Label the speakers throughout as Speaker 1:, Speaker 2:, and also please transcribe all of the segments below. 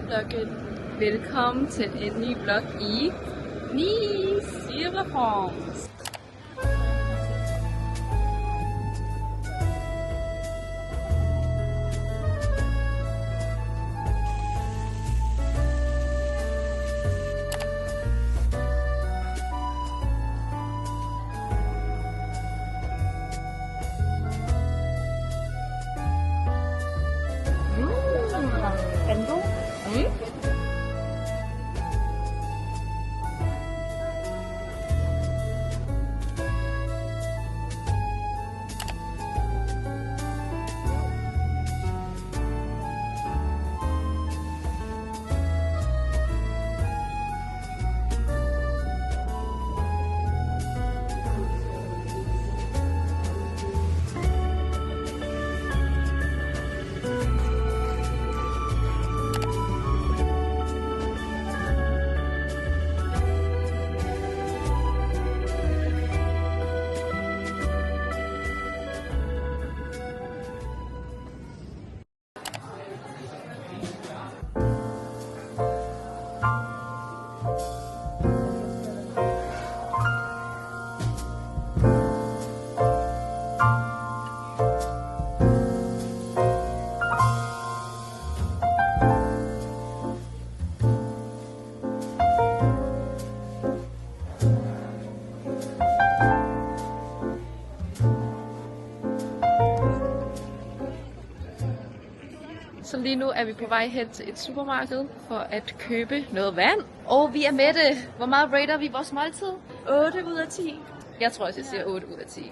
Speaker 1: vloggen. Velkommen til en ny vlog i Nice, i La France. Så lige nu er vi på vej hen til et supermarked for at købe noget vand. Og vi er med det. Hvor meget rater vi vores måltid?
Speaker 2: 8 ud af 10.
Speaker 1: Jeg tror også, jeg siger 8 ud af 10.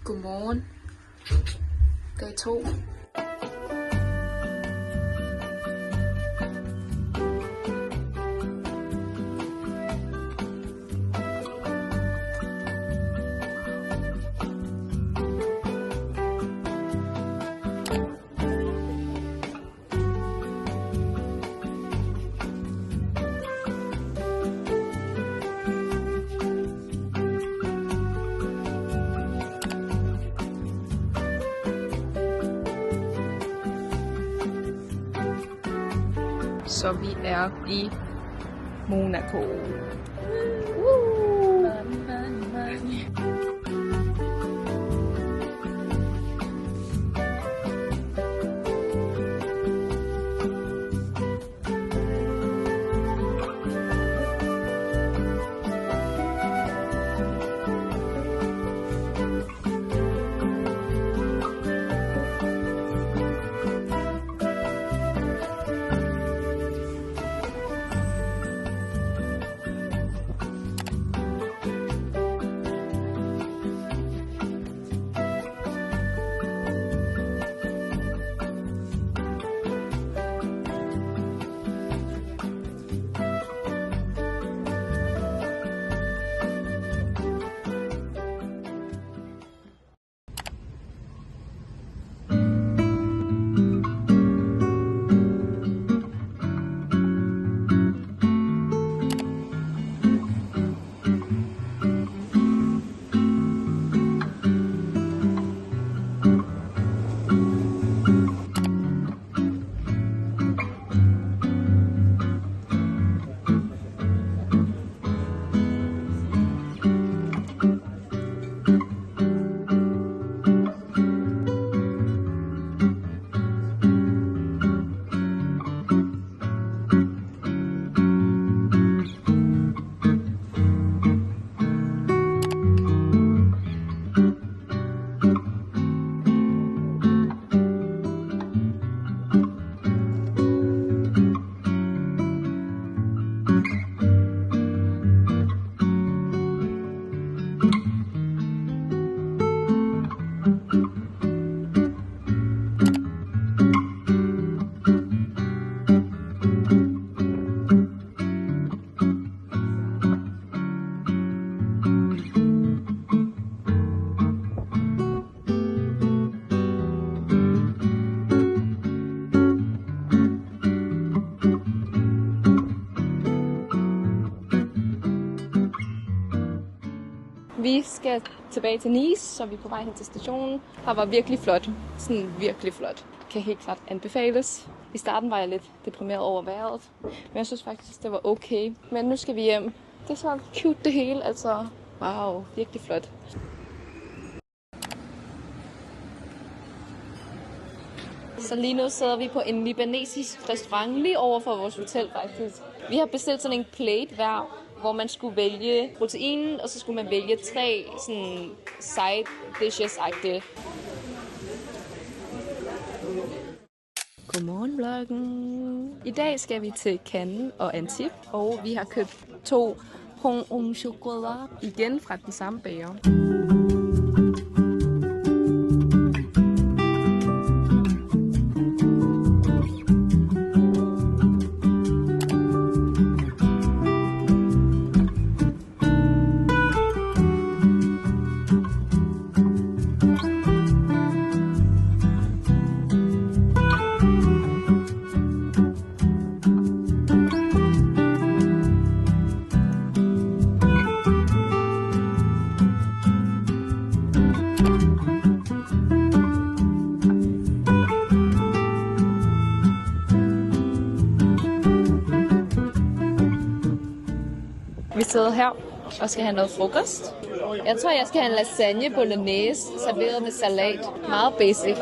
Speaker 1: Godmorgen. Dag 2. Så vi er i Monaco. Vi skal tilbage til Nice, så vi er på vej hen til stationen. Her var virkelig flot. Sådan virkelig flot. Kan helt klart anbefales. I starten var jeg lidt deprimeret over vejret, men jeg synes faktisk, det var okay. Men nu skal vi hjem. Det er så cute det hele, altså. Wow, virkelig flot. Så lige nu sidder vi på en libanesisk restaurant lige over for vores hotel faktisk. Vi har bestilt sådan en plate hver, hvor man skulle vælge proteinen, og så skulle man vælge 3 sådan side dishes-agtige. Godmorgen vloggen. I dag skal vi til Cannes og Antibes, og vi har købt 2 pain au chocolat igen fra den samme bager. Vi sidder her og skal have noget frokost. Jeg tror, jeg skal have en lasagne bolognese serveret med salat. Meget basic.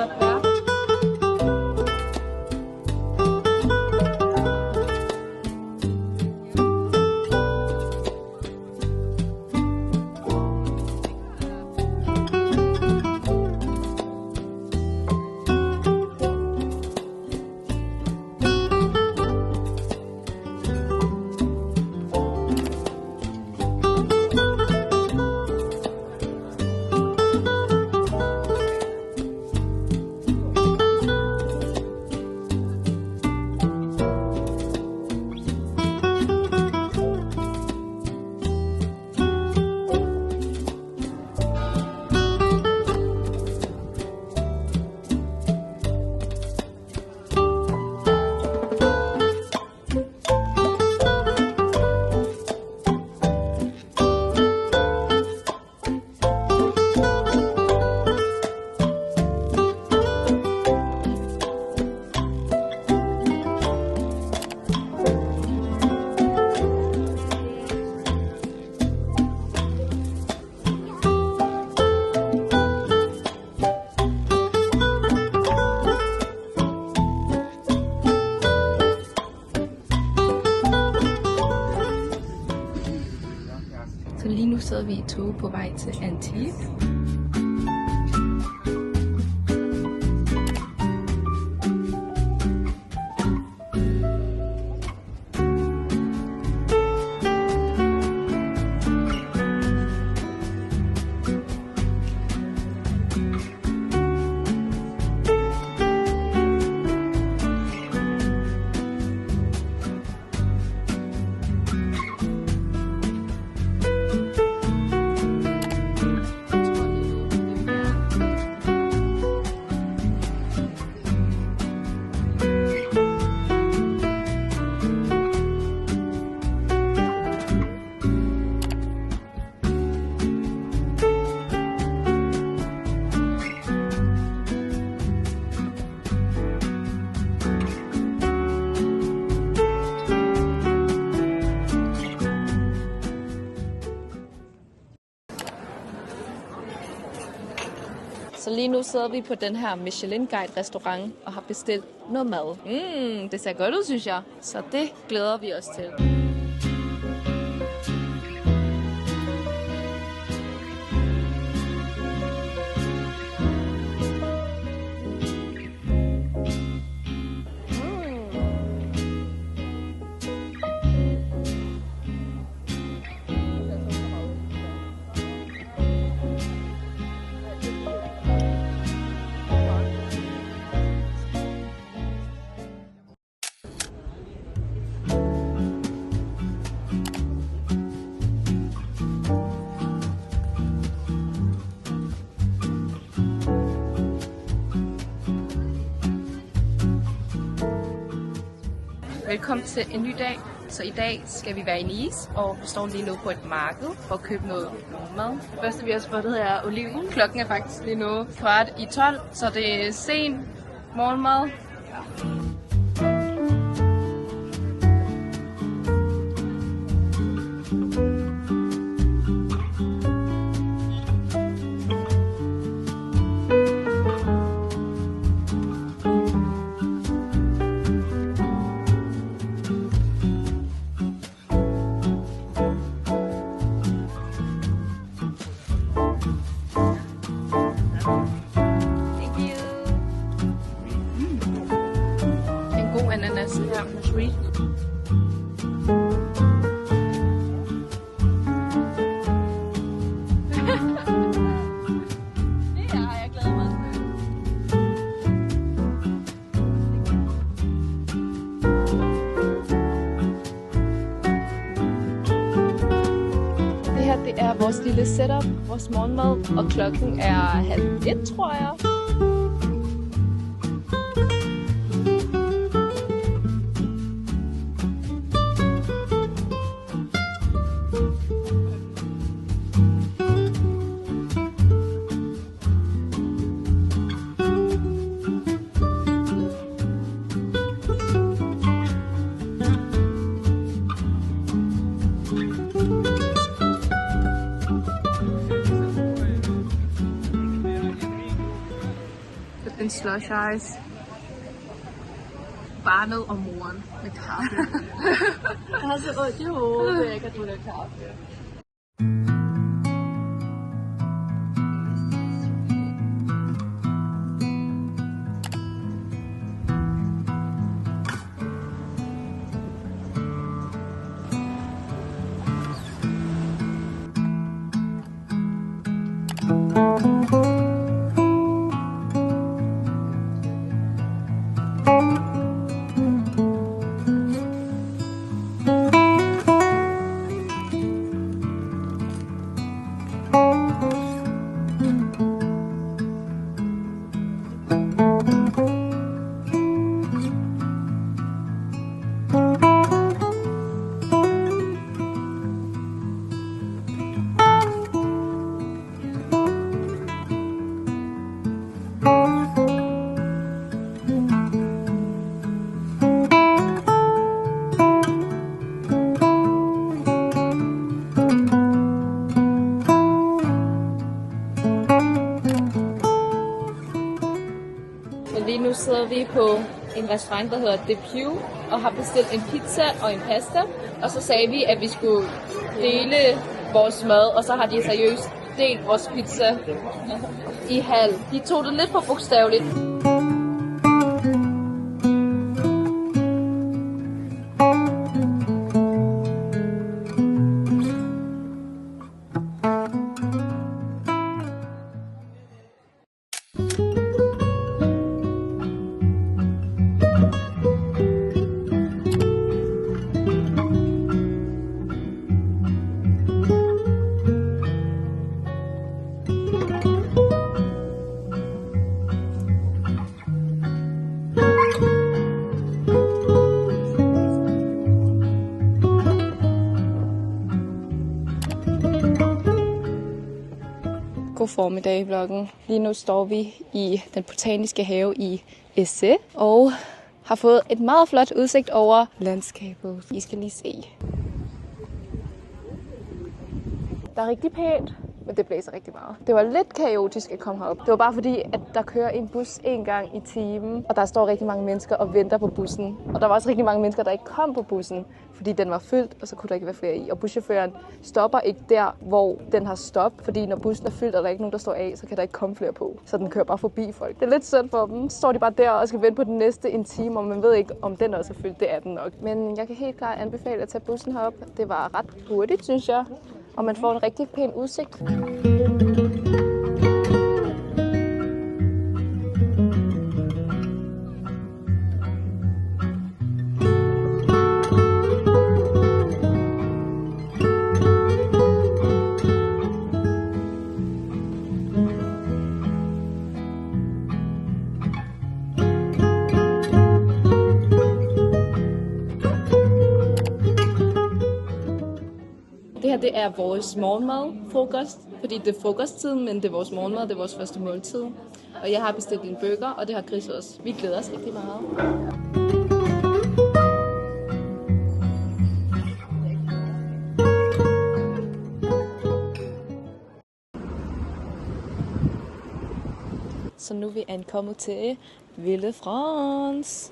Speaker 1: Så lige nu sidder vi i tog på vej til Antibes. Så lige nu sidder vi på den her Michelin-guide restaurant og har bestilt noget mad. Det ser godt ud, synes jeg. Så det glæder vi os til. Velkommen til en ny dag. Så i dag skal vi være i Nice, og vi står lige nu på et marked for at købe noget mad. Det første vi har spottet er oliven. Klokken er faktisk lige nu 11:45, så det er sen morgenmad. Ananas her med sweet. Det er jeg glæder mig til. Det her, det er vores lille setup, vores morgenmad, og klokken er 12:30, tror jeg. En slush ice. Barnet og moren med kaffe. Jeg har så ondt i hovedet, jeg kan drikke kaffe. Lige nu sidder vi på en restaurant, der hedder The Pew, og har bestilt en pizza og en pasta. Og så sagde vi, at vi skulle dele vores mad, og så har de seriøst delt vores pizza i halv. De tog det lidt for bogstaveligt. God formiddag i vloggen. Lige nu står vi i den botaniske have i Esse og har fået et meget flot udsigt over landskabet. I skal lige se. Der er rigtig pænt, men det blæser rigtig meget. Det var lidt kaotisk at komme herop. Det var bare fordi, at der kører en bus en gang i timen, og der står rigtig mange mennesker og venter på bussen. Og der var også rigtig mange mennesker, der ikke kom på bussen, fordi den var fyldt, og så kunne der ikke være flere i. Og buschaufføren stopper ikke der, hvor den har stop, fordi når bussen er fyldt, og der er ikke nogen, der står af, så kan der ikke komme flere på. Så den kører bare forbi folk. Det er lidt synd for dem. Så står de bare der og skal vente på den næste en time, og man ved ikke, om den også er fyldt. Det er den nok. Men jeg kan helt klart anbefale at tage bussen herop. Det var ret hurtigt, synes jeg. Og man får en rigtig pæn udsigt. Det her, det er vores morgenmad, frokost. Fordi det er frokosttid, men det er vores morgenmad, det er vores første måltid. Og jeg har bestilt en burger, og det har Chris også. Vi glæder os rigtig meget. Så nu er vi ankommet til Ville France.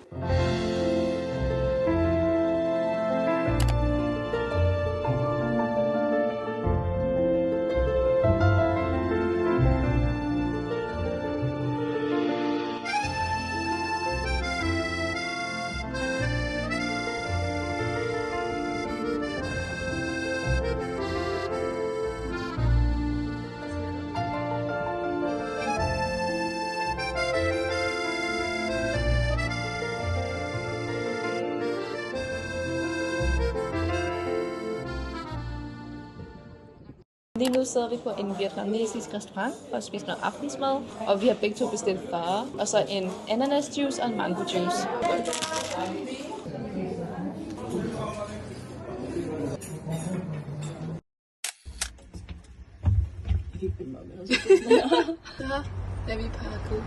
Speaker 1: Lige nu sidder vi på en vietnamesisk restaurant for at spise noget aftensmad, og vi har begge to bestilt far, og så en ananas juice og en mango juice. Ja, vi er pakket.